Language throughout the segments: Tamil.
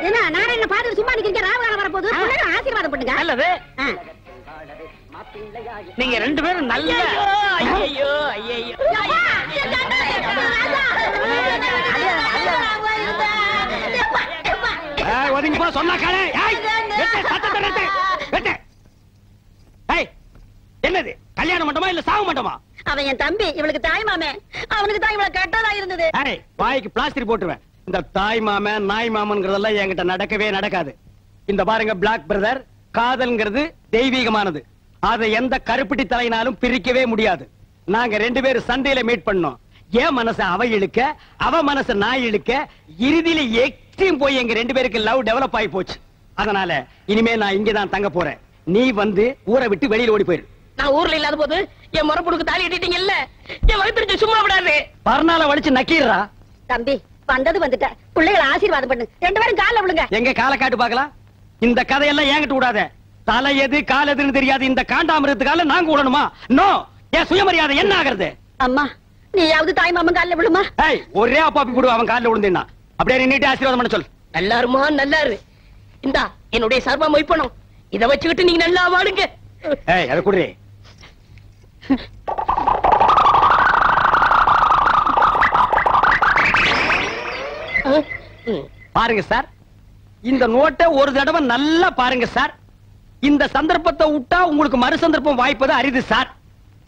என்ன நாராயண பாத்து சும்மா நிக்கிறீங்க? ராவகாலம் வரப்போகுது, ஆசீர்வாதம் பண்ணுங்க. நல்லது. நீங்க ரெண்டு பேரும் நல்ல ஒதுங்கி போ சொன்னா காலே. என்னது கல்யாண மண்டபமா இல்ல சாவு மண்டபமா? அவன் என் தம்பி, இவளுக்கு தாய் மாமே. அவனுக்கு தான் இவ்வளவு கெட்டதா இருந்தது. வாய்க்கு பிளாஸ்டிக் போட்டுருவேன். இந்த தாய் மாமன் நாய் மாமன்கிறதெல்லாம் என்கிட்ட நடக்கவே நடக்காது. இந்த பாருங்க பிளாக் பிரதர், காதல்ங்கிறது தெய்வீகமானது. அதை எந்த கருப்பிட்டி தலையினாலும் பிரிக்கவே முடியாது. நாங்க ரெண்டு பேரும் சண்டையில மீட் பண்ணோம். என் மனசை அவ இழுக்க, அவ மனசை நான் இழுக்க, இறுதியில எக்ஸ்ட்ரீம் போய் எங்க ரெண்டு பேருக்கு லவ் டெவலப் ஆகி போச்சு. அதனால இனிமே நான் இங்கதான் தங்க போறேன். நீ வந்து ஊரை விட்டு வெளியில ஓடி போயிரு. நான் ஊர்ல இல்லாத போது என் முறப்புடுக்கு தாலி கட்டிட்டீங்க இல்ல, என் வயிற்று சும்மா விடாது. பர்னால வலிச்சு நக்கீரா. தம்பி வந்தது வந்துட்ட, பிள்ளைகளை ஆசீர்வாதம் பண்ணு. ரெண்டு பேரும் கால விழுங்க. எங்க கால காட்டு பாக்கலாம். இந்த கதையெல்லாம் என்கிட்ட விடாத. தலை எது கால் எதுன்னு தெரியாது இந்த காண்டாமிருத்துக்கால நாங்க விடணுமா? நோ. என் சுயமரியாதை என்ன ஆகிறது? அம்மா நீயாவது தாய் மாமன் கால விழுமா? ஒரே அப்பாப்பி போடு அவன் காலில் விழுந்தா. அப்படியே நீட்டு ஆசீர்வாதம் பண்ண சொல். நல்லாருமா நல்லாரு. இந்தா என்னுடைய சர்மா மொய்ப்பணும். இதை வச்சுக்கிட்டு நீங்க நல்லா வாடுங்க. அதை குடுறே. பாருங்க சார், இந்த நோட்டை ஒரு தடவை நல்லா பாருங்க சார். இந்த சந்தர்ப்பத்தை விட்டா உங்களுக்கு மறு சந்தர்ப்பம் வாய்ப்பது அரிது சார்.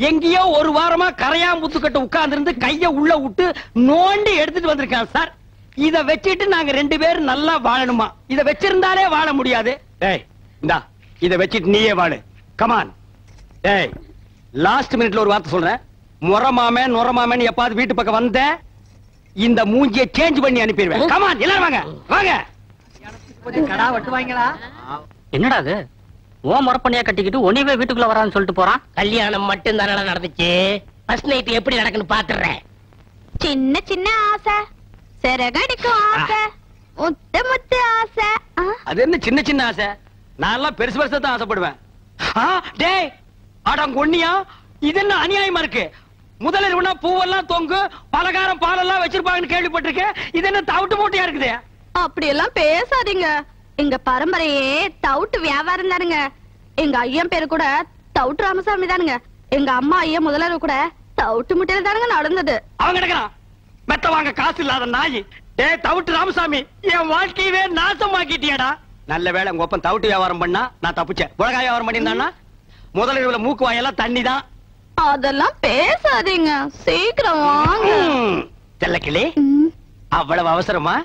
எங்கேயோ ஒரு வாரமா கரையாம்புத்துக்கிட்ட உட்கார்ந்து இருந்து கைய உள்ள விட்டு நோண்டி எடுத்துட்டு வந்திருக்கான் சார். இத வச்சிட்டு நாங்க ரெண்டு பேரும் நல்லா வாழணுமா? இத வச்சிருந்தாலே வாழ முடியாது. இந்தா இத வச்சிட்டு நீயே வாழு. கமான். லாஸ்ட் மினிட்ல ஒரு வார்த்தை சொல்றேன். முறமாமன் நுறமாமன் எப்பாவது வீட்டு பக்கம் வந்த இந்த மூஞ்சியை சேஞ்ச் பண்ணி அனுப்பிடுவேன். கமான் எல்லாரும் வாங்க வாங்க. கடா வெட்டுவாங்களா? என்னடா அது? ஓ முறப்பண்ணியா கட்டிக்கிட்டு ஒன்னிவே வீட்டுக்குள்ள வரான்னு சொல்லிட்டு போறான். கல்யாணம் மட்டும் தானடா நடந்துச்சு. ஃபர்ஸ்ட் நைட் எப்படி நடக்குன்னு பாத்துறேன். சின்ன சின்ன ஆசை, சிறகடிக்கும் ஆசை, முத்து முத்து ஆசை. அது என்ன சின்ன சின்ன ஆசை? நான் எல்லாம் பெருசு பெருசா தான் ஆசைப்படுவேன். டேய் அடங்கொன்னியா, இது என்ன அநியாயமா இருக்கு? முதல்ல பூவெல்லாம் தொங்கு பலகாரம் பாலெல்லாம் வச்சிருப்பாங்கன்னு கேள்விப்பட்டிருக்கேன். இது என்ன தவிட்டு மூட்டையா இருக்குது? அப்படி எல்லாம் பேசாதீங்க. எங்க பரம்பரையே தவுட்டு வியாபாரம் தானுங்க. எங்க ஐயன் பேரு கூட தவுட்டு ராமசாமி தானுங்க. எங்க அம்மா ஐயன் முதல்ல கூட தவுட்டு முட்டையில தானுங்க நடந்தது. அவங்க கிடக்குறான் மெத்த வாங்க காசு இல்லாத நாய். டேய் தவுட்டு ராமசாமி, என் வாழ்க்கையவே நாசமாக்கிட்டியாடா. நல்ல வேளை உங்க ஒப்பன் தவுட்டு வியாபாரம் பண்ணா நான் தப்பிச்சேன். உலகாய வியாபாரம் பண்ணியிருந்தான்னா முதல்ல மூக்கு வாயெல்லாம் தண்ணி தான். அதெல்லாம் பேசாதீங்க, சீக்கிரம் வாங்க. செல்லக்கிளி, அவ்வளவு அவசரமா?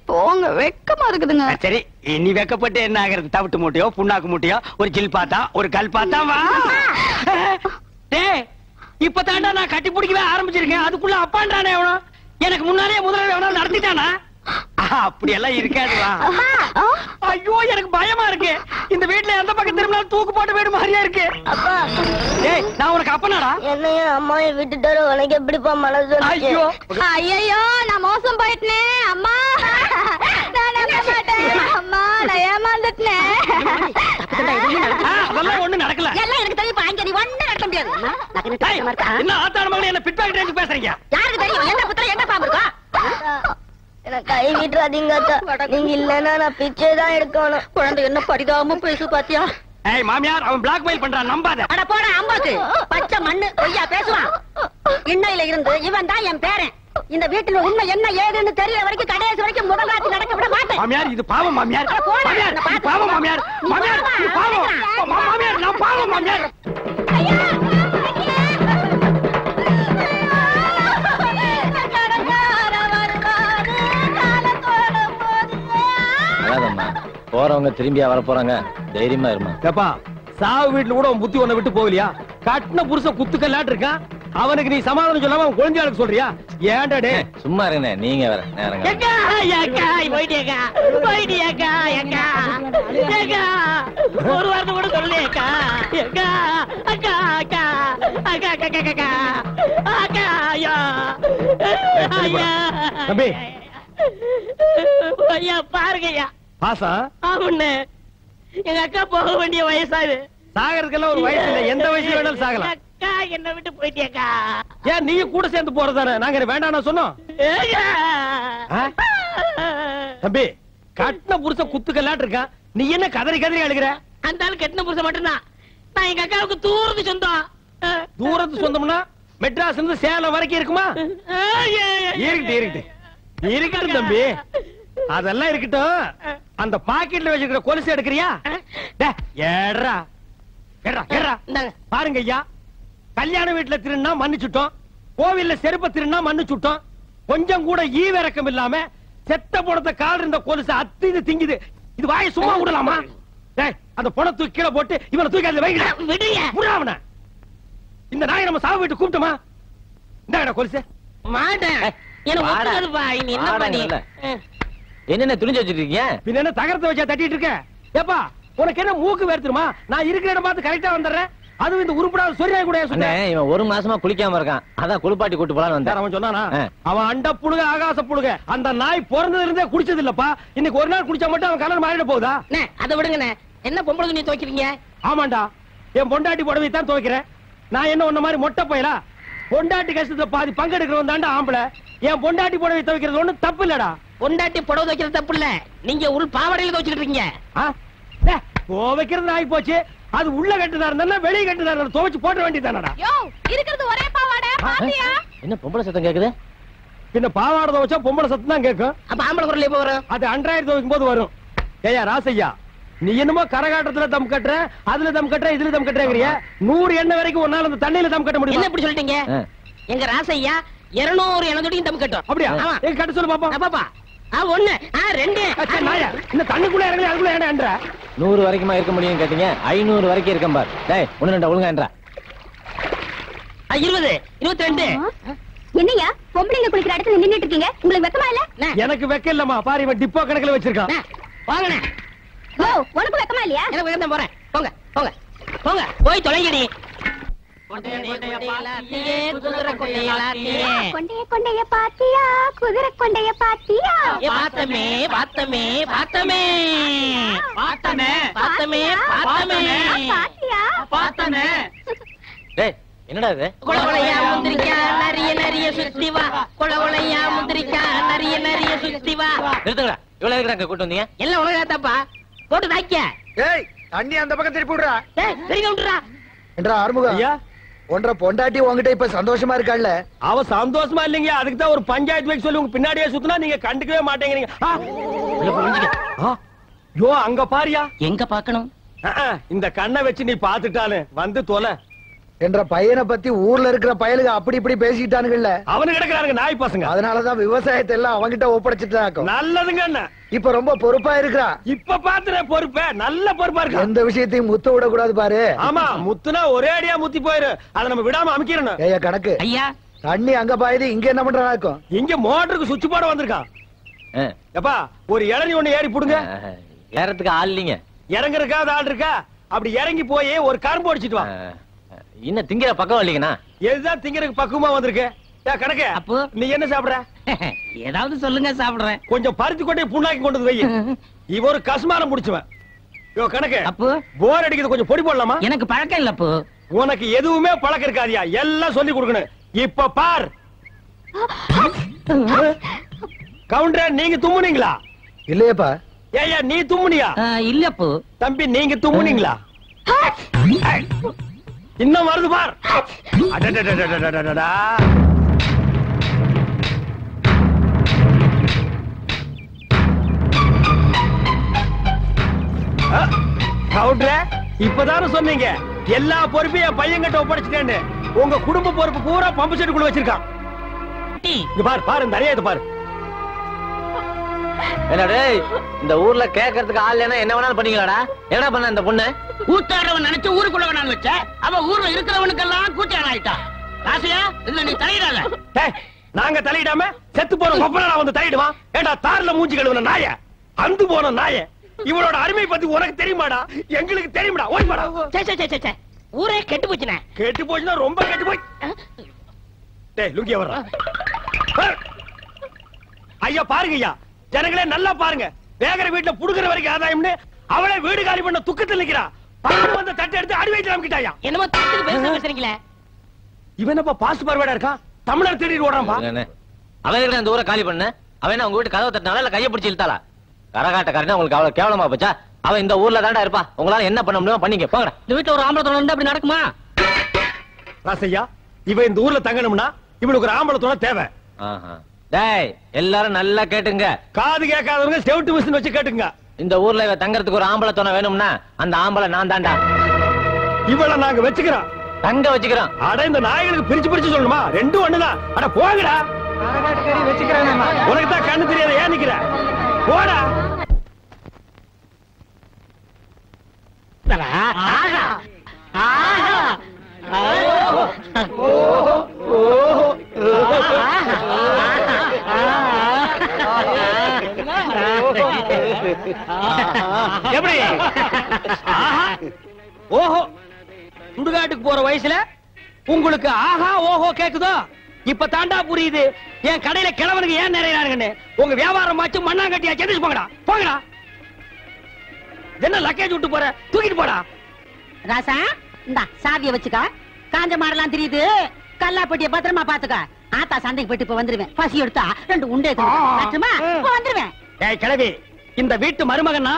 போங்க, வெக்கமா இருக்குதுங்க. சரி, நீ வெக்கப்பட்டு என்ன ஆகிறது? தவிட்டு மூட்டையோ புண்ணாக்கு மூட்டையோ ஒரு ஜில் பாத்தா ஒரு கல் பாத்தா வா. இப்பதாண்டா நான் கட்டி பிடிக்கவே ஆரம்பிச்சிருக்கேன். அதுக்குள்ள அப்பான்றானே எவனோ எனக்கு முன்னாலே முதல்ல எவனோ நடத்திட்டானா? அப்படி எல்லாம் இருக்காதுவா. ஐயோ எனக்கு பயமா இருக்கு. இந்த வீட்டுல எந்த பக்கம் திரும்பினாலும் தூக்கு போட்டு வீடு மாதிரியா இருக்கு. நான் உனக்கு அப்பனாடா. என்னையும் அம்மாவை விட்டுட்டாரு, உனக்கு எப்படிப்பா மனசு? ஐயோ ஐயோ, நான் மோசம் போயிட்டேன் அம்மா. நான் நம்ப மாட்டேன் அம்மா, நான் ஏமாந்துட்டேன். அதெல்லாம் ஒண்ணு நடக்கல. எல்லாம் எனக்கு தெரியும். அங்க நீ ஒண்ணு நடக்க முடியாது. என்ன ஆத்தான மகளே, என்ன பிட்பாக்கெட் ரேஞ்ச் பேசுறீங்க? யாருக்கு தெரியும் எந்த புத்தகம் எங்க பாம்பு இருக்கா? கை விட்டுறாதீங்க. நீங்க இல்லன்னா நான் பிச்சை தான் எடுக்கணும். குழந்தை என்ன பரிதாபமா பேசு பாத்தியா? மாமியார் அவன் பிளாக்மெயில் பண்றான், நம்பாத. அட போடா அம்பாக்கு, பச்சை மண்ணு பொய்யா பேசுவான். இன்னையில இருந்து இவன் தான் என் பேரன். இந்த வீட்டுல உண்மை என்ன ஏதுன்னு தெரியற வரைக்கும் கடைசி வரைக்கும் முதல் ராத்தி நடக்க விட மாட்டேன். மாமியார் இது பாவம். மாமியார் மாமியார் பாவம். மாமியார் மாமியார் பாவம். மாமியார் நான் பாவம். மாமியார் போறவங்க திரும்பியா வர போறாங்க, தைரியமா இருமா. ஏப்பா, சாவு வீட்டுல கூட புத்தி ஒண்ண விட்டு போகலையா? கட்டின புருஷ குத்துக்கல்லாட்டு இருக்கான். அவனுக்கு நீ சமாதானம் சொல்லாம அவன் குழந்தையாளுக்கு சொல்றியா? ஏன்டா டே சும்மா இருங்க, நீங்க வேற நேரங்க. ஒரு வார்த்தை கூட சொல்லேக்கா. தம்பி ஐயா பாருங்கய்யா. பாசா ஆமாண்ணே, எங்க அக்கா போக வேண்டிய வயசாது. சாகறதுக்கெல்லாம் ஒரு வயசு இல்ல, எந்த வயசுல வேணாலும் சாகலாம். அக்கா என்ன விட்டு போயிட்டியாக்கா? ஏன் நீ கூட சேர்ந்து போறதானே? நாங்க வேண்டாம் சொன்னோம். தம்பி கட்டின புருஷ குத்துக்கல்லாட்டு இருக்கான், நீ என்ன கதறி கதறி அழுகிற? அந்த ஆளு கெட்டின புருஷன் மட்டும்தான். நான் எங்க அக்காவுக்கு தூரத்து சொந்தம். தூரத்து சொந்தம்னா மெட்ராஸ் இருந்து சேலம் வரைக்கும் இருக்குமா? இருக்கட்டும் தம்பி, அதெல்லாம் இருக்கட்டும். அந்த பாக்கெட்ல வச்சிருக்கிற கொலுசு எடுக்கிறியா? ஏறா பாருங்க ஐயா, கல்யாண வீட்டுல திருநா மன்னிச்சுட்டோம், கோவில்ல செருப்ப திருநா மன்னிச்சுட்டோம். கொஞ்சம் கூட ஈவிரக்கம் இல்லாம செத்த போனத கால் இருந்த கொலுசு அத்திது திங்குது. இது வாயை சும்மா விடலாமா? அந்த பண தூக்கி கீழே போட்டு இவனை தூக்கி அதுல வைக்கல. இந்த நாயை நம்ம சாவு வீட்டு கூப்பிட்டோமா? இந்த கொலுசு மாட்டேன். என்ன துணிஞ்சு வச்சிருக்கீங்க? பின்ன என்ன தகரத்தை வச்சா தட்டிட்டு இருக்க? ஏப்பா உனக்கு என்ன மூக்கு வேர்த்துருமா? நான் இருக்கிற இடம் பார்த்து கரெக்டா வந்துடுறேன். அதுவும் இந்த உருப்படாத சொரியா கூட சொன்னேன். இவன் ஒரு மாசமா குளிக்காம இருக்கான், அதான் குளிப்பாட்டி கூட்டு போலான்னு வந்தேன். அவன் சொன்னானா? அவன் அண்ட புழுக ஆகாச புழுக. அந்த நாய் பிறந்ததுல இருந்தே குடிச்சது இல்லப்பா. இன்னைக்கு ஒரு நாள் குடிச்சா மட்டும் அவன் கலர் மாறிட போகுதா? அதை விடுங்க. என்ன பொம்பளை துணி துவைக்கிறீங்க? ஆமாண்டா, என் பொண்டாட்டி புடவை தான் துவைக்கிறேன். நான் என்ன ஒன்ன மாதிரி மொட்டை போயலா? பொண்டாட்டி கஷ்டத்தை பாதி பங்கெடுக்கிறவன் தாண்டா ஆம்பளை. என் பொண்டாட்டி புடவை துவைக்கிறது ஒண்ணு தப்பு இல்லடா. பொண்டாட்டி புடவை துவைக்கிறது தப்பு இல்ல, நீங்க உள் பாவாடையில துவைச்சிட்டு இருக்கீங்க. துவைக்கிறது ஆகி போச்சு. அது உள்ள கட்டுதா இருந்தா வெளியே கட்டுதா இருந்தா துவைச்சு போட வேண்டியதானடா. இருக்கிறது ஒரே பாவாடை பாத்தியா? என்ன பொம்பளை சத்தம் கேக்குது? பின்ன பாவாடை துவைச்சா பொம்பளை சத்தம் தான் கேட்கும். அப்ப ஆம்பளை குரல் எப்ப வரும்? அது அன்றாயிரம் துவைக்கும் போது வரும். ஏயா ராசையா, நீ என்னமோ கரகாட்டத்துல தம் கட்டுற, அதுல தம் கட்டுற, இதுல தம் கட்டுறங்கிறிய. 100 எண்ணெய் வரைக்கும் ஒரு நாள் அந்த தண்ணியில தம் கட்ட முடியும். என்ன இப்படி சொல்லிட்டீங்க? எங்க ராசையா 200 எண்ணெய் தம் கட்டும். அப்படியா? எங்க கட்ட சொல்லு பாப்பா. பாப்பா 1 2 இந்த தண்ணிக்குள்ள இறங்கி அதுக்குள்ள ஏன்டா 100 வரைக்குமா இருக்க முடியும் கேட்டீங்க? 500 வரைக்கும் இருக்கேன் பார். டேய் 1 ஒழுங்கா என்றா. 20 22. என்னையா பொம்பளைங்க குளிக்கிற இடத்துல நின்னுட்டு இருக்கீங்க? உங்களுக்கு வெக்கமா இல்ல? எனக்கு வெக்க இல்லம்மா. பாரு இவன் டிப்போ கணக்குல வச்சிருக்கான். வாங்கண்ணே. ஓ உனக்கு வெக்கமா இல்லையா? எனக்கு வெக்கம் போறேன். போங்க போங்க போங்க போய் தொலைங்கடி. குதிரை கொண்டைய பாத்தியா? குதிரை கொண்டைய பாத்தியா? பார்த்தமே பார்த்தமே பார்த்தமே பார்த்தமே பார்த்தமே பார்த்தமே பாத்தியா? பார்த்தமே. டேய் என்னடா இது? குளகுளையா முந்திரிக்கா நிறைய நிறைய சுத்தி வா. குளகுளையா முந்திரிக்கா நிறைய நிறைய சுத்தி வா. நிறுத்துங்கடா. இவ்வளவு இருக்கிறாங்க கூட்டு வந்தீங்க? எல்லாம் உலகத்தாப்பா போட்டு தாக்கிய. ஏய் தண்ணி அந்த பக்கம் திருப்பி விடுறா. சரிங்க விட்டுறா. என்றா ஆறுமுகம் ஐயா, ஒன்ற பொண்டாட்டி உங்ககிட்ட இப்ப சந்தோஷமா இருக்காள்ல? அவ சந்தோஷமா இல்லைங்க. அதுக்கு தான் ஒரு பஞ்சாயத்து வைக்க சொல்லி உங்க பின்னாடியே சுத்தினா நீங்க கண்டுக்கவே மாட்டேங்கிறீங்க. யோ அங்க பாரியா. எங்க பாக்கணும்? இந்த கண்ணை வச்சு நீ பாத்துட்டானு வந்து தொலை. என்ற பையனை பத்தி ஊர்ல இருக்கிற பயலுக அப்படி இப்படி பேசிட்டானுங்கல்ல. அவனு கிடக்குறானுங்க நாய் பசங்க. அதனாலதான் விவசாயத்தை எல்லாம் அவங்கிட்ட ஒப்படைச்சிட்டாக்கும். நல்லதுங்க அண்ணா. இப்ப ரொம்ப பொறுப்பா இருக்கிறா. இப்ப பாத்துற பொறுப்ப நல்ல பொறுப்பா இருக்கு. எந்த விஷயத்தையும் முத்த விட கூடாது பாரு. ஆமா, முத்துனா ஒரே அடியா முத்தி போயிரு. அதை நம்ம விடாம அமைக்கிறோம். ஏயா கணக்கு ஐயா தண்ணி அங்க பாயுது, இங்க என்ன பண்றாக்கும்? இங்க மோட்டருக்கு சுவிட்ச் போட வந்திருக்கான். எப்பா ஒரு இளநி ஒண்ணு ஏறி புடுங்க. ஏறதுக்கு ஆள் இல்லைங்க. இறங்குறதுக்காவது ஆள் இருக்கா? அப்படி இறங்கி போய் ஒரு கரும்பு அடிச்சிட்டு வா. இன்னும் திங்கிற பக்கம் இல்லைங்கண்ணா. எதுதான் திங்கிறதுக்கு பக்குவமா வந்திருக்கு. கணக்கு அப்போ நீ என்ன சாப்பிடுற? ஏதாவது சொல்லுங்க சாப்பிடுறேன். கொஞ்சம் பருத்தி கொண்டே புண்ணாக்கி கொண்டு வந்து வை. இவ ஒரு கஸ்மாரம் முடிச்சுவன். யோ கணக்கு அப்போ போர் அடிக்கிறது கொஞ்சம் பொடி போடலாமா? எனக்கு பழக்கம் இல்ல. அப்போ உனக்கு எதுவுமே பழக்கம் இருக்காதியா, எல்லாம் சொல்லி கொடுக்கணும். இப்ப பார் கவுண்டர், நீங்க தும்முனீங்களா? இல்லையப்பா. ஏயா நீ தும்முனியா? இல்ல. அப்போ தம்பி நீங்க தும்முனீங்களா? இன்னும் வருது பார். கவுண்டர், இப்பதானே சொன்னீங்க எல்லா பொறுப்பையும் என் பையன் கிட்ட ஒப்படைச்சிட்டேன்னு. உங்க குடும்ப பொறுப்பு பூரா பம்பு செட்டுக்குள்ள வச்சிருக்கான். பார் பாரு நிறைய இது பாரு. என்னடே இந்த ஊர்ல கேட்கறதுக்கு ஆள் இல்லைன்னா என்ன வேணாலும் பண்ணீங்களாடா? என்ன பண்ண இந்த பொண்ணு? கூத்தாடுறவன் நினைச்சு ஊருக்குள்ள வேணாலும் வச்ச அவ ஊர்ல இருக்கிறவனுக்கெல்லாம் கூட்டான் ஆயிட்டா. ராசியா இதுல நீ தலையிடாத. நாங்க தலையிடாம செத்து போன கொப்பனா வந்து தலையிடுவான். ஏண்டா தார்ல மூஞ்சி கழுவுன நாய, அந்து போன நாய, இவளோட அருமை பத்தி உனக்கு தெரியுமாடா? எங்களுக்கு தெரியுமாடா? ஓய்மாடா. ஊரே கெட்டு போச்சுனே. கெட்டு போச்சுன்னா ரொம்ப கெட்டு போய். டேய் லுங்கிய வர்றா. ஐயா பாருங்க ஐயா, ஜனங்களே நல்லா பாருங்க. வேகர வீட்டுல புடுகிற வரைக்கும் ஆதாயம்னு அவளே வீடு காலி பண்ண துக்கத்தில் நிக்கிறா. பக்கம் வந்து தட்டை எடுத்து அடி வைத்து நம்பிக்கிட்டாயா. என்னமோ தட்டுக்கு பேசுறீங்களே. இவன் என்னப்பா பாஸ்ட் பார்வையா இருக்கான்? தமிழர் தேடி ஓடுறான்பா. அவன் இருக்கிற அந்த ஊரை காலி பண்ண அவன் உங்க வீட்டு கதவை தட்டினால இல்ல கையை பிடிச்சி இழுத்தாளா? கரகாட்டக்காரன் உங்களுக்கு அவ்வளவு கேவலமா போச்சா? அவன் இந்த ஊர்ல தாண்டா இருப்பா. உங்களால என்ன பண்ண முடியுமோ பண்ணிக்க போங்கடா. இந்த வீட்டுல ஒரு ஆம்பளை துணை இருந்தா அப்படி நடக்குமா? ராசையா, இவன் இந்த ஊர்ல தங்கணும்னா இவனுக்கு ஒரு ஆம்பளை துணை தேவை. டேய் எல்லாரும் நல்லா கேட்டுங்க. காது கேட்காதவங்க செவுட்டு மிஷின் வச்சு கேட்டுங்க. இந்த ஊர்ல இவ தங்கறதுக்கு ஒரு ஆம்பளை துணை வேணும்னா அந்த ஆம்பளை நான் தாண்டா. இவளை நாங்க வச்சுக்கிறோம், தங்க வச்சுக்கிறோம். அட இந்த நாய்களுக்கு பிரிச்சு பிரிச்சு சொல்லணுமா? ரெண்டும் ஒண்ணுதான். அட போங்கடா. உனக்கு தான் கண்ணு தெரியாத ஏன் நிக்கிற? போடா. எப்படி? ஓஹோ, சுடுகாட்டுக்கு போற வயசுல உங்களுக்கு ஆஹா ஓஹோ கேக்குதோ? இப்ப தாண்டா புரியுது என் கடையில கிழவனுக்கு ஏன் நிறைய உங்க வியாபாரம் மாச்சு மண்ணாங்கட்டியா செஞ்சு போங்கடா. போங்கடா. என்ன லக்கேஜ் விட்டு போற? தூக்கிட்டு போடா. ராசா, இந்த சாவிய வச்சுக்க. காஞ்ச மாடலாம் தெரியுது. கல்லாப்பட்டிய பத்திரமா பாத்துக்க. ஆத்தா சண்டைக்கு போயிட்டு இப்ப வந்துருவேன். பசி எடுத்தா 2 உண்டே வந்துருவேன். ஏய் கிழவி, இந்த வீட்டு மருமகன்னா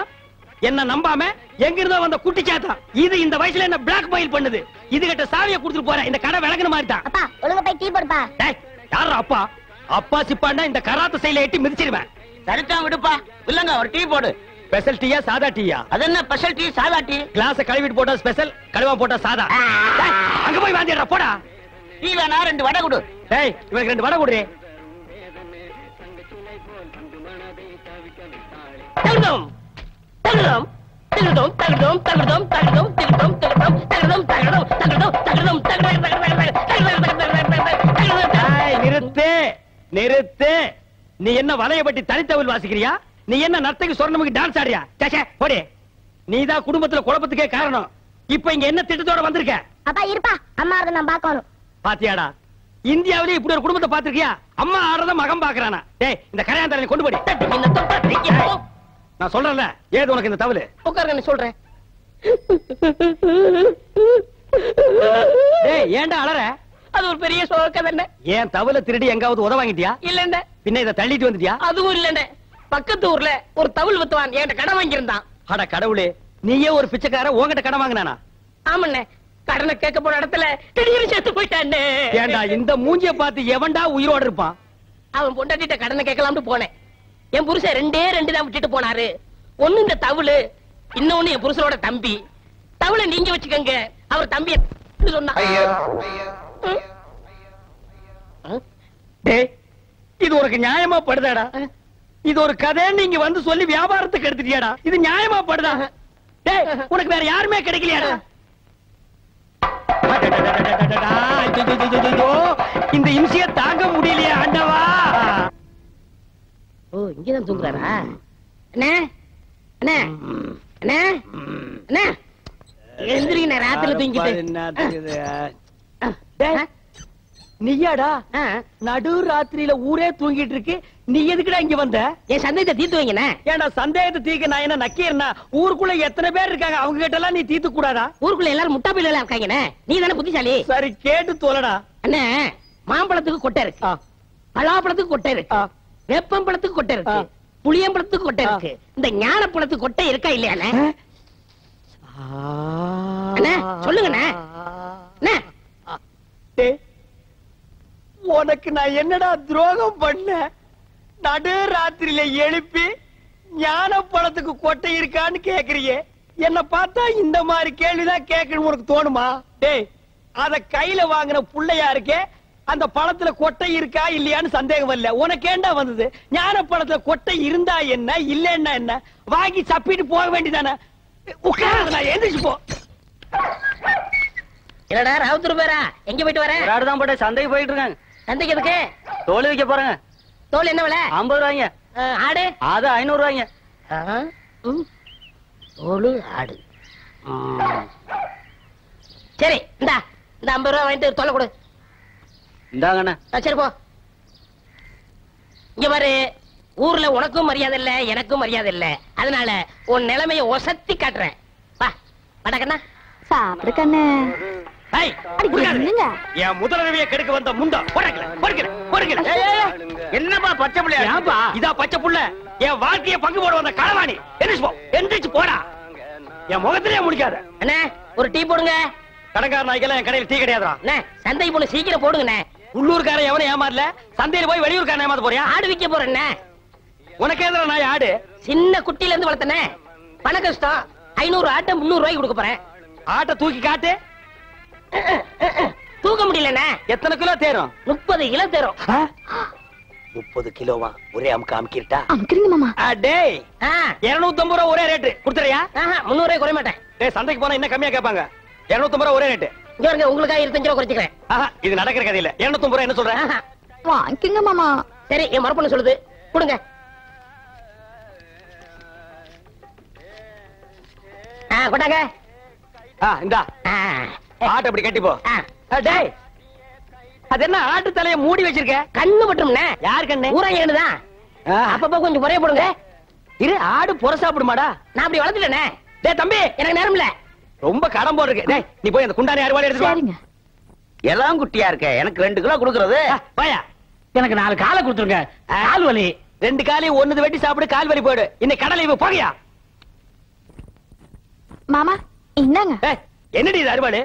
என்ன நம்பாம எங்க இருந்தோ வந்த குட்டி சாத்தா இது இந்த வயசுல என்ன பிளாக் மெயில் பண்ணுது. இது கிட்ட சாவியை கொடுத்துட்டு போறேன். இந்த கடை விளக்குன மாதிரி தான். அப்பா ஒழுங்கா போய் டீ போடுப்பா. டேய் யாரா அப்பா? அப்பா சிப்பாண்டா இந்த கராத்த சைல எட்டி மிதிச்சிடுவேன். சரிதான் விடுப்பா. இல்லங்க ஒரு டீ போடு. ஸ்பெஷல் டீயா சாதா டீயா? அது என்ன ஸ்பெஷல் டீ சாதா டீ? கிளாஸ் கழுவிட்டு போட்டா ஸ்பெஷல், கழுவா போட்டா சாதா. டேய், அங்க போய் வாந்திடுறா போடா. டீ வேணா 2 வடை கொடு. டேய் இவனுக்கு 2 வடை கொடு. தகுதம் தகுதம் தகுதம் தகுதம் தகுதம் தகுதம் தகுதம் தகுதம் தகுதம் தகுதம் தகுதம் தகுதம். நிறுத்து நிறுத்து. நீ என்ன வலையப்பட்டி தனித்தவில் வாசிக்கிறியா? நீ என்ன நர்த்தகி சொர்ணமுக்கு டான்ஸ் ஆடியா? சேச்சே போடி. நீதான் குடும்பத்துல குழப்பத்துக்கே காரணம். இப்ப இங்க என்ன திட்டத்தோட வந்திருக்க? அப்பா இருப்பா, அம்மா அதை நான் பார்க்கணும். பாத்தியாடா, இந்தியாவிலே இப்படி ஒரு குடும்பத்தை பாத்திருக்கியா? அம்மா ஆறத மகன் பாக்குறானா? டேய் இந்த கரையாந்தரனை கொண்டு போடி. நான் சொல்றேன்ல, ஏது உனக்கு இந்த தவளு? உட்காருங்க சொல்றேன். டேய் ஏன்டா அலற? அது ஒரு பெரிய சோக தானே. ஏன் தவளை திருடி எங்காவது உத வாங்கிட்டியா? இல்லண்ட. பின்ன இத தள்ளிட்டு வந்துட்டியா? அதுவும் இல்லண்ட. பக்கத்து ஊர்ல ஒரு தவுள் வித்துவான் என்கிட்ட கடன் வாங்கியிருந்தான். அட கடவுளே, நீயே ஒரு பிச்சைக்கார உன்கிட்ட கடன் வாங்கினானா? ஆமண்ணே, கடனை கேட்க போன இடத்துல திடீர்னு செத்து போயிட்டானே. ஏண்டா இந்த மூஞ்சிய பார்த்து எவன்டா உயிரோட இருப்பான்? அவன் பொண்டாட்டிட்ட கடனை கேட்கலாம்னு போனேன். என் புருஷன் 2 தான் விட்டுட்டு போனாரு. ஒண்ணு இந்த தவுளு, இன்னொன்னு என் புருஷனோட தம்பி. தவுளை நீங்க வச்சுக்கங்க, அவர் தம்பி சொன்னா. டேய் இது உனக்கு நியாயமா படுதாடா? இது ஒரு கதை நீங்க வந்து சொல்லி வியாபாரத்துக்கு எடுத்துட்டியாடா? இது நியாயமா படுதா? டேய் உனக்கு வேற யாருமே கிடைக்கலையாடா? இந்த இம்சிய தாங்க முடியலையா ஆண்டவா? ஓ இங்கதான் தூங்குறாரா? அண்ணே அண்ணே அண்ணே அண்ணே எந்திரிங்க, ராத்திரில தூங்கிட்டு. நீயாடா நடு ராத்திரியில ஊரே தூங்கிட்டு இருக்கு, நீ எதுக்குடா இங்க வந்த? என் சந்தேகத்தை தீர்த்து வைங்கண்ணே. ஏன்டா சந்தேகத்தை தீர்க்க நான் என்ன நக்கீரனா? ஊருக்குள்ள எத்தனை பேர் இருக்காங்க, அவங்க கிட்ட எல்லாம் நீ தீர்த்து கூடாதா? ஊருக்குள்ள எல்லாரும் முட்டா பிள்ளைகளா இருக்காங்கண்ணே. நீ தானே புத்திசாலி. சரி கேட்டு தோலடா. அண்ணே, மாம்பழத்துக்கு கொட்டை இருக்கு, பலாப்பழத்துக்கு கொட்டை இருக்கு, வேப்பம்பழத்துக்கு கொட்டை இருக்கு, புளியம்பழத்துக்கு கொட்டை இருக்கு. இந்த ஞானப்பழத்துக்கு கொட்டை இருக்கா இல்லையாண்ணே? அண்ணே சொல்லுங்கண்ணே. உனக்கு நான் என்னடா துரோகம் பண்ண? நடு ராத்திரியில எழுப்பி ஞான பழத்துக்கு கொட்டை இருக்கான்னு கேக்குறியே, என்ன பார்த்தா இந்த மாதிரி கேள்விதான் கேட்கணும் உனக்கு தோணுமா? டேய் அத கையில வாங்கின புள்ளையா இருக்கே, அந்த பழத்துல கொட்டை இருக்கா இல்லையான்னு சந்தேகம் இல்ல. உனக்கு ஏண்டா வந்தது? ஞான பழத்துல கொட்டை இருந்தா என்ன இல்லன்னா என்ன, வாங்கி சப்பிட்டு போக வேண்டியதானே. உட்கார எந்திரிச்சு போ. இல்லடா ராவுத்தூர் பேரா, எங்க போயிட்டு வர? தான் போட்டு சந்தைக்கு போயிட்டு இருக்காங்க. சந்தைக்கு எதுக்கு? தோல் வைக்க போறேங்க. தோல் என்ன விலை? 50 ரூபாய்ங்க. ஆடு? அது 500 ரூபாய்ங்க. தோல் ஆடு. சரி இந்த 50 ரூபாய் வாங்கிட்டு தொலை கொடு. இந்தாங்கண்ணே. சரி போ. இங்க பாரு, ஊர்ல உனக்கும் மரியாதை இல்ல, எனக்கும் மரியாதை இல்ல. அதனால உன் நிலைமைய ஒசத்தி காட்டுறேன். வா வடக்கண்ணா. சாப்பிடு கண்ணு. ஏய், அடி, புரியாது. என்னங்க? என் முதலரவியை கெடுக்க வந்த முண்டா பொறுக்கல. என்னப்பா பச்சை பிள்ளையா? ஏன்பா இதா பச்சை புள்ள என் வாழ்க்கைய பங்கு போட வந்த களவாணி. எந்திரிச்சு போடா. என் முகத்திலே முடிக்காத. அண்ணே ஒரு டீ போடுங்க. கடங்கார நாய்க்கெல்லாம் என் கடையில் டீ கிடையாதுடா. அண்ணே சந்தைக்கு போன சீக்கிரம் போடுங்கண்ணே. உள்ளூர்காரன் எவனும் ஏமாறல. சந்தையில போய் வெளியூர்காரன் ஏமாத்த போறியா? ஆடு விக்க போறேண்ணே. உனக்கு எதிர நாய் ஆடு? சின்ன குட்டில இருந்து வளர்த்தனே. பண கஷ்டம். 500 ஆட்டை 300 ரூபாய்க்கு கொடுக்க போறேன். ஆட்டை தூக்கி காட்டு. தூக்க முடியலண்ணே. எத்தனை கிலோ தேரும்? 30 கிலோ தரும். 30 கிலோவா? ஒரே அமுக்கு அமுக்கிட்டா? அமுக்குறீங்க மாமா. டேய் 250 ரூபா ஒரே ரேட்டு கொடுத்துறியா? 300 ரூபாய் குறைய மாட்டேன். டேய் சந்தைக்கு போனா இன்னும் கம்மியா கேட்பாங்க. 250 ரூபா ஒரே ரேட்டு. இங்க வருங்க உங்களுக்காக 25 ரூபா குறைச்சிக்கிறேன். இது நடக்கிற கதை இல்ல. 250 ரூபா என்ன சொல்றேன்? வாங்கிக்கங்க மாமா. சரி என் மரப்பொண்ணு சொல்லுது கொடுங்க. கொண்டாங்க. இந்தா ஆட்டை அப்படி கட்டி போ. டேய் அது என்ன ஆட்டு தலைய மூடி வச்சிருக்க? கண்ணு பட்டும்ண்ணே. யார் கண்ணு? ஊராங்க கண்ணுதான். அப்பப்ப கொஞ்சம் குறைய போடுங்க. இரு ஆடு புற சாப்பிடுமாடா? நான் அப்படி வளர்த்துட்டேனே. டேய் தம்பி எனக்கு நேரம் இல்ல. ரொம்ப கடன் போல இருக்கு. டேய் நீ போய் அந்த குண்டானி அறுவாளை எடுத்து வா. சரிங்க. எல்லாம் குட்டியா இருக்க. எனக்கு 2 கிலோ கொடுக்கறது. வாயா. எனக்கு 4 காலை கொடுத்துருங்க. கால் வலி. 2 காலையும் ஒண்ணு வெட்டி சாப்பிடு. கால் வலி போயிடு. இன்னைக்கு கடலை இவ போகையா? மாமா என்னங்க? ஏய் என்னடி இது அறுவாளு?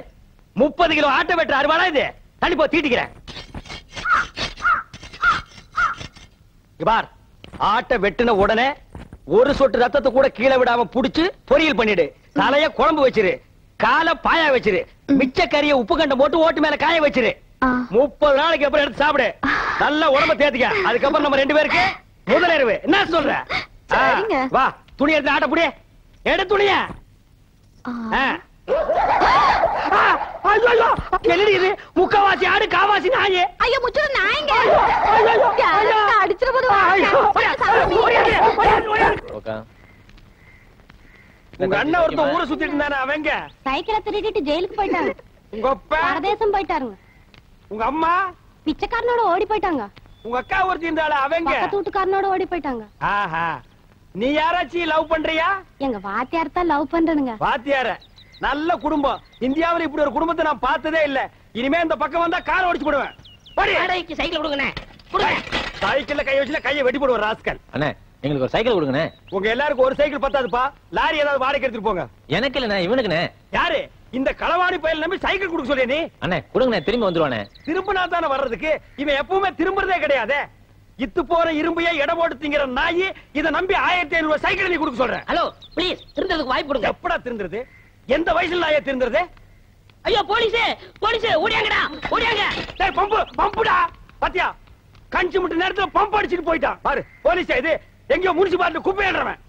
30 கிலோ ஆட்டை வெட்டுற அறுவாளா இது? தள்ளி போ தீட்டிக்கிறேன். இங்க பார் ஆட்டை வெட்டுன உடனே ஒரு சொட்டு ரத்தத்தை கூட கீழே விடாம புடிச்சு பொரியல் பண்ணிடு. தலைய குழம்பு வச்சிரு. காலை பாயா வச்சிரு. மிச்ச கறிய உப்பு கண்டம் போட்டு ஓட்டு மேல காய வச்சிரு. 30 நாளைக்கு அப்புறம் எடுத்து சாப்பிடு. நல்ல உடம்ப தேத்திக்க. அதுக்கப்புறம் நம்ம 2 பேருக்கு முதலிரவு. என்ன சொல்ற? சரிங்க. வா துணி எடுத்து ஆட்ட புடி. எடு துணிய. முக்கவாசி ஆடு காவாசி நாயே. ஐயோ முச்சுற நாயங்க. அடிச்சிர போது. உங்க அண்ணன் ஒருத்தன் ஊரை சுத்திட்டு இருந்தானே அவங்க? சைக்கிளை திருடிட்டு ஜெயிலுக்கு போயிட்டாங்க. உங்க அப்பா? பரதேசம் போயிட்டாருங்க. உங்க அம்மா? பிச்சைக்காரனோட ஓடி போயிட்டாங்க. உங்க அக்கா ஒருத்தி இருந்தாளா அவங்க? பக்கத்து வீட்டுக்காரனோட ஓடி போயிட்டாங்க. ஆஹா நீ யாராச்சும் லவ் பண்றியா? எங்க வாத்தியார் தான் லவ் பண்றதுங்க. வாத்தியார நல்ல குடும்பம். இந்தியாவுல இப்படி ஒரு குடும்பத்தை நான் பார்த்ததே இல்ல. இனிமே இந்த பக்கம் வந்தா காரை ஓடிச்சு போடுவேன். வாடகைக்கு சைக்கிள் கொடுங்கண்ணே. கொடுங்க. சைக்கிள்ல கை வச்சுல கையை வெட்டி போடுவார் ராஸ்கல். அண்ணே எங்களுக்கு ஒரு சைக்கிள் கொடுங்கண்ணே. உங்க எல்லாருக்கும் ஒரு சைக்கிள் பத்தாதுப்பா. லாரி ஏதாவது வாடகை எடுத்துட்டு போங்க. எனக்கு இல்லண்ணே இவனுக்குண்ணே. யாரு இந்த களவாணி பயல் நம்பி சைக்கிள் கொடுக்க சொல்லிய நீ? அண்ணே கொடுங்கண்ணே திரும்பி வந்துருவானே. திரும்பினா தானே வர்றதுக்கு. இவன் எப்பவுமே திரும்புறதே கிடையாது. இத்து போற இரும்பையே எடை போட்டு திங்கிற நாயி இதை நம்பி 1500 ரூபாய் சைக்கிள் நீ கொடுக்க சொல்ற. ஹலோ ப்ளீஸ் திருந்ததுக்கு வாய்ப்பு கொடுங்க. எப்படா திருந்துறது? எந்த வயசுல நாயே திருந்துறது? ஐயோ போலீஸ் போலீஸ் ஓடியாங்கடா ஓடியாங்க. டேய் பம்புடா. பாத்தியா கஞ்சி முட்டு நேரத்துல பம்ப் அடிச்சிட்டு போயிட்டான் பாரு. போலீஸ் இது எங்கயோ முனிசிபாலிட்டி குப்பையன்றவன்.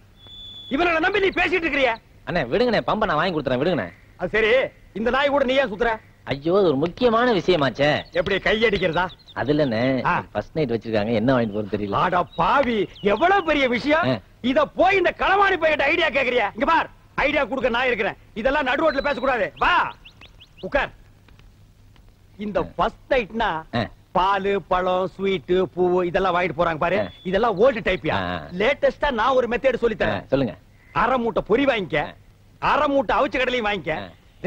இவனை நம்பி நீ பேசிட்டு இருக்கறியா? அண்ணே விடுங்கண்ணே பம்ப நான் வாங்கி கொடுத்துறேன் விடுங்கண்ணே. அது சரி இந்த நாய் கூட நீ ஏன் சுத்துற? ஐயோ அது ஒரு முக்கியமான விஷயமாச்சே. எப்படி கை அடிக்கிறதா? அது இல்லண்ணே ஃபர்ஸ்ட் நைட் வச்சிருக்காங்க. என்ன வாங்கிட்டு போறது தெரியல. ஆடா பாவி எவ்வளவு பெரிய விஷயம். இத போய் இந்த களவாணி பையன் ஐடியா கேக்குறியா? இங்க பார் ஐடியா கொடுக்க நான் இருக்கிறேன். இதெல்லாம் நடு ரோட்ல பேசக்கூடாது. வா உட்கார். இந்த ஃபர்ஸ்ட் நைட்னா பால் பழம் ஸ்வீட் பூ இதெல்லாம் வாங்கிட்டு போறாங்க பாரு. இதெல்லாம் ஓல்டு டைப்யா. லேட்டஸ்டா நான் ஒரு மெத்தட் சொல்லி தரேன். சொல்லுங்க. அரை மூட்டை பொரி வாங்கிக்க. அரை மூட்டை அவிச்ச கடலையும் வாங்கிக்க.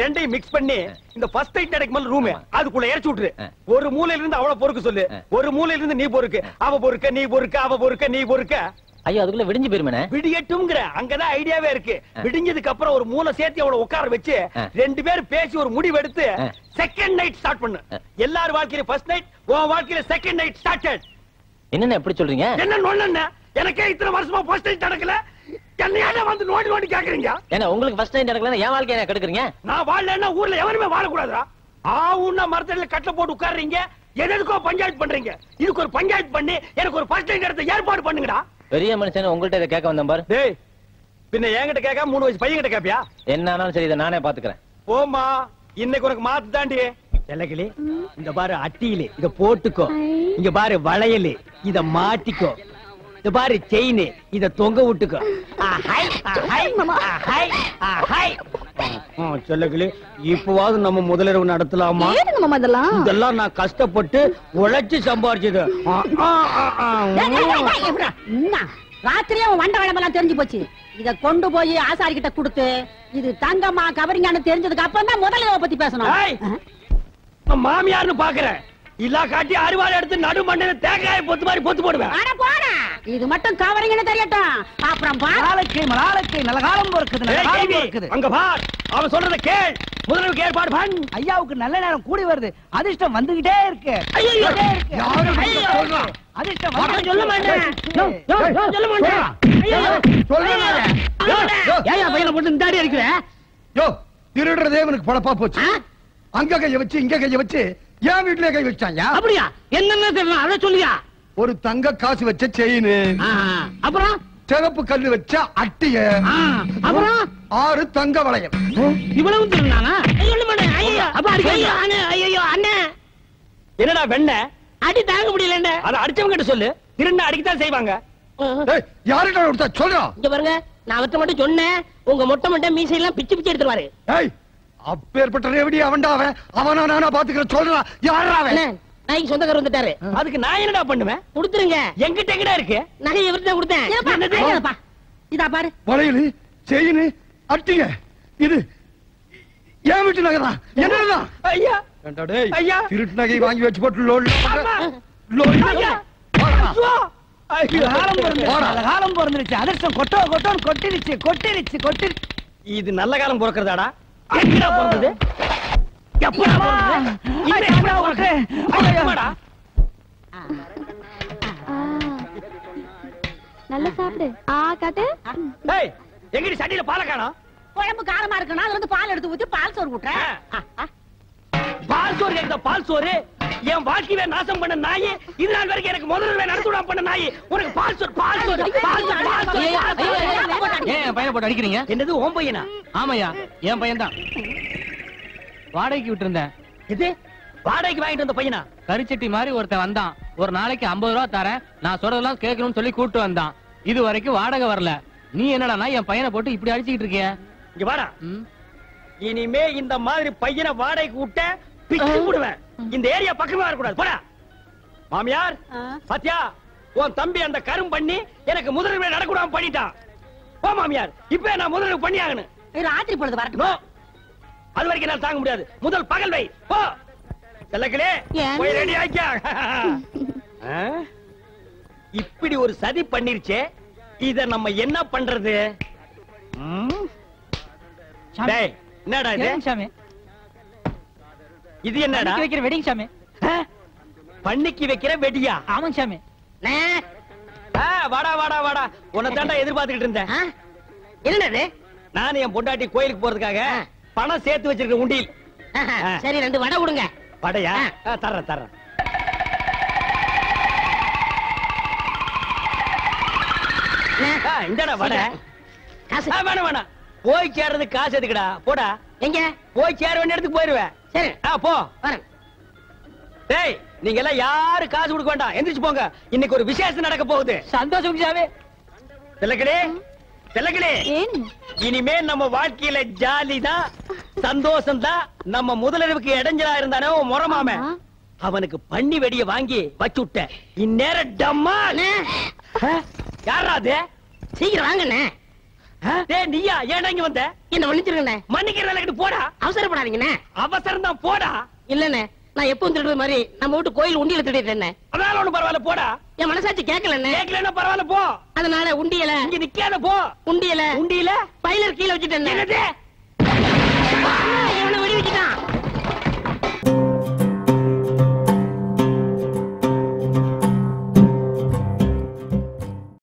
ரெண்டையும் மிக்ஸ் பண்ணி இந்த ஃபர்ஸ்ட் நைட் நடக்கும் ரூம் அதுக்குள்ள இறச்சி விட்டுரு. ஒரு மூலையில இருந்து அவள பொறுக்க சொல்லு. ஒரு மூலையில இருந்து நீ பொறுக்கு. அவ பொறுக்க நீ பொறுக்க அவ பொறுக்க நீ பொறுக்க. ஐயோ அதுக்குள்ள விடிஞ்சு போயிருமே. விடியட்டும்ங்கற அங்கதான் ஐடியாவே இருக்கு. விடிஞ்சதுக்கு அப்புறம் ஒரு மூளை சேர்த்து அவளை உட்கார வச்சு 2 பேரும் பேசி ஒரு முடிவு எடுத்து செகண்ட் நைட் ஸ்டார்ட் பண்ணு. எல்லார் வாழ்க்கையில ஃபர்ஸ்ட் நைட், உன் வாழ்க்கையில செகண்ட் நைட் ஸ்டார்டட். என்னென்ன எப்படி சொல்றீங்க? என்ன நொண்ணே? எனக்கே இத்தனை வருஷமா ஃபர்ஸ்ட் நைட் நடக்கல. என்னையால வந்து நோண்டி நோண்டி கேக்குறீங்க? ஏன்னா உங்களுக்கு ஃபர்ஸ்ட் நைட் நடக்கலன்னா என் வாழ்க்கைய என்ன கெடுக்குறீங்க? நான் வாழலன்னா ஊர்ல எவருமே வாழக்கூடாதுடா. ஆவுன்னா மரத்தடியில கட்டல போட்டு உட்கார்றீங்க. எதுக்கோ பஞ்சாயத்து பண்றீங்க. இதுக்கு ஒரு பஞ்சாயத்து பண்ணி எனக்கு ஒரு ஃபர்ஸ்ட் நைட் எடுத்து ஏற்பாடு பண்ணுங்கடா. பெரிய மனுஷன் உங்கள்ட்ட இதை கேட்க வந்தேன் பாரு. டேய் பின்ன என்கிட்ட கேட்காம 3 வயசு பையன் கிட்ட கேப்பியா? என்ன ஆனாலும் சரி இதை நானே பாத்துக்கிறேன். போமா இன்னைக்கு உனக்கு மாத்து தாண்டி. செல்லக்கிளி இந்த பாரு அட்டியில இத போட்டுக்கோ. இங்க பாரு வளையல் இத மாட்டிக்கோ. இத பாரு செயின் இத தொங்க விட்டுக்கோ. செல்லக்கிளி இப்பவாவது நம்ம முதலிரவு நடத்தலாமா? இதெல்லாம் நான் கஷ்டப்பட்டு உழைச்சு சம்பாரிச்சது. ராத்திரியே வண்ட வளமெல்லாம் தெரிஞ்சு போச்சு. இத கொண்டு போய் ஆசாரி கிட்ட கொடுத்து இது தங்கம்மா கவரிங்கான்னு தெரிஞ்சதுக்கு அப்புறம் தான் முதலிரவை பத்தி பேசணும். மாமியார்னு பாக்குறேன் இல்ல காட்டி அறுவாள் எடுத்து நடு மண்ணில தேங்காயை பொத்து மாதிரி பொத்து போடுவேன். அட போடா, இது மட்டும் கவரிங்கன்னு தெரியட்டும். அப்புறம் மலாலக்கை நல்ல காலம் இருக்குது. அங்க பார், அவன் சொல்றத கேள். முதல்ல ஏற்பாடு பண்ண. ஐயாவுக்கு நல்ல நேரம் கூடி வருது. அதிர்ஷ்டம் வந்துகிட்டே இருக்கு. அதிர்ஷ்டம் சொல்ல மாட்டேன். சொல்ல மாட்டேன். ஏன் பையனை போட்டு இந்த அடி அடிக்கிற? யோ, திருடுறதே இவனுக்கு பொழப்பா போச்சு. அங்க கைய வச்சு இங்க கைய வச்சு என் வீட்டுல கை வச்சாங்க. அப்படியா? என்னன்னு தெரியல, அத சொல்லியா? ஒரு தங்க காசு வச்ச செயின், அப்புறம் சிவப்பு கல்லு வச்ச அட்டிய, அப்புறம் 6 தங்க வளையம். இவ்வளவு திருநானா? சொல்ல மாட்டேன். ஐயோ அப்ப அடிக்க. ஐயோ அண்ணே, என்னடா வெண்ண அடி தாங்க முடியல. அத அடிச்சவங்க கிட்ட சொல்லு. திருண்ண அடிக்கத்தான் செய்வாங்க. யாருடா கொடுத்தா சொல்றா. இங்க பாருங்க, நான் அவர்ட்ட மட்டும் சொன்னேன், உங்க மொட்டை மொட்டை மீசையெல்லாம் பிச்சு பிச்சு எடுத்துருவாரு. ஏய், அப்பேற்பட்ட ரேவடி அவன்டா அவன். அவனா நானா பாத்துக்கிறேன் சொல்றா. யாரா அவன்? நாய்க்கு சொந்தக்காரர் வந்துட்டாரு. அதுக்கு நான் என்னடா பண்ணுவேன்? கொடுத்துருங்க. எங்கிட்ட எங்கடா இருக்கு? நகை இவர்கிட்ட கொடுத்தேன். இதா பாரு. வளையல், செயின், அட்டிய, இது என் வீட்டு நகைதான். என்னடா ஐயா, ஐயா, திருட்டு நகை வாங்கி வச்சு போட்டு லோல் காலம் பிறந்துருச்சு. அதிர்ஷ்டம் கொட்டோன்னு கொட்டிருச்சு. இது நல்ல காலம் பிறக்கிறதாடா? எங்கடா பிறந்தது? எப்படா பிறந்தது? நல்லா சாப்பிடு. காட்டு. ஏய், எங்கடி சட்டியில பாலை காணோம்? குழம்பு காரமா இருக்குன்னா அதுல இருந்து பால் எடுத்து ஊத்தி பால் சோறு ஊட்டுறேன். பால் சோறு கேக்குதா? பால் சோறு என் வாழ்க்கையை நாசம் பண்ண நாய், இது நாள் வரைக்கும் எனக்கு முதல்ல நடத்துடா பண்ண நாய், உனக்கு பால் சோறு பால் சோறு பால் சோறு பால் சோறு. ஏன் என் பையனை போட்டு அடிக்கிறீங்க? என்னது உன் பையனா? ஆமாய்யா, என் பையன் தான். வாடகைக்கு விட்டு இருந்தேன். இது வாடகைக்கு வாங்கிட்டு வந்த பையனா? கரிச்சட்டி மாதிரி ஒருத்தன் வந்தான். ஒரு நாளைக்கு 50 ரூபா தரேன், நான் சொல்றதெல்லாம் கேட்கணும்னு சொல்லி கூப்பிட்டு வந்தான். இது வரைக்கும் வாடகை வரல. நீ என்னடா என் பையனை போட்டு இப்படி அடிச்சுக்கிட்டு இருக்கிய? இங்க வாடா. இனிமே இந்த மாதிரி பையனை வாடகைக்கு விட்ட பிச்சு போடுவேன். இந்த ஏரியா பக்கமே வரக்கூடாது. போடா. மாமியார் சத்யா, உன் தம்பி அந்த கரும் பண்ணி எனக்கு முதலில் நடக்கூடாம பண்ணிட்டான். போ மாமியார், இப்ப நான் முதலில் பண்ணி ஆகணும். ராத்திரி பொழுது வரட்டும். அது வரைக்கும் நான் தாங்க முடியாது. முதல் பகல் வை. போ செல்லக்கிளே, போய் ரெடி ஆக்கியா. இப்படி ஒரு சதி பண்ணிருச்சே, இத நம்ம என்ன பண்றது? டேய், என்னடா இது? சாமி, இது என்னடா? வைக்கிற வெடிங் சாமி. பண்ணிக்கு வைக்கிற வெடியா? ஆமாங்க சாமி. வாடா வாடா வாடா, உன்னை தாண்டா எதிர்பார்த்துக்கிட்டு இருந்தேன். என்னது? நான் என் பொண்டாட்டி கோயிலுக்கு போறதுக்காக பணம் சேர்த்து வச்சிருக்க உண்டியில். சரி, 2 வடை கொடுங்க. வடையா? தர்றேன். இந்தடா வடை. வேணாம், போய் சேர்றதுக்கு காசு எதுக்குடா? போடா. எங்க போய் சேர வேண்டிய இடத்துக்கு போயிருவேன். சரி, போ. வரேன். டேய், நீங்க எல்லாம் யாரு காசு கொடுக்க வேண்டாம், எந்திரிச்சு போங்க. இன்னைக்கு ஒரு விசேஷம் நடக்க போகுது. சந்தோஷம் சாமி. செல்லக்கிளே, இனிமே நம்ம வாழ்க்கையில ஜாலி தான், சந்தோஷம் தான். நம்ம முதலிரவுக்கு இடைஞ்சலா இருந்தானே முறமாம, அவனுக்கு பண்ணி வெடிய வாங்கி வச்சு விட்ட. இந்நேரம் டம்மா. யாரா அது? சீக்கிரம் வாங்கண்ணே. டேய், நீயா? ஏன்டா இங்க வந்த? என்ன மன்னிச்சிருங்கண்ணே. மன்னிக்கிற வேலைக்கு போடா. அவசரப்படாதீங்கண்ணே. அவசரம் தான், போடா. இல்லண்ணே, நான் எப்பவும் திருடுற மாதிரி நம்ம வீட்டு கோயில் உண்டியல திருடிட்டேன். அதனால ஒண்ணு பரவாயில்ல, போடா. என் மனசாட்சி கேட்கலண்ணே. கேட்கலன்னா பரவாயில்ல, போ. அதனால உண்டியல இங்க நிக்காத, போ. உண்டியல உண்டியல பைலர் கீழே வச்சுட்டேன். என்னது?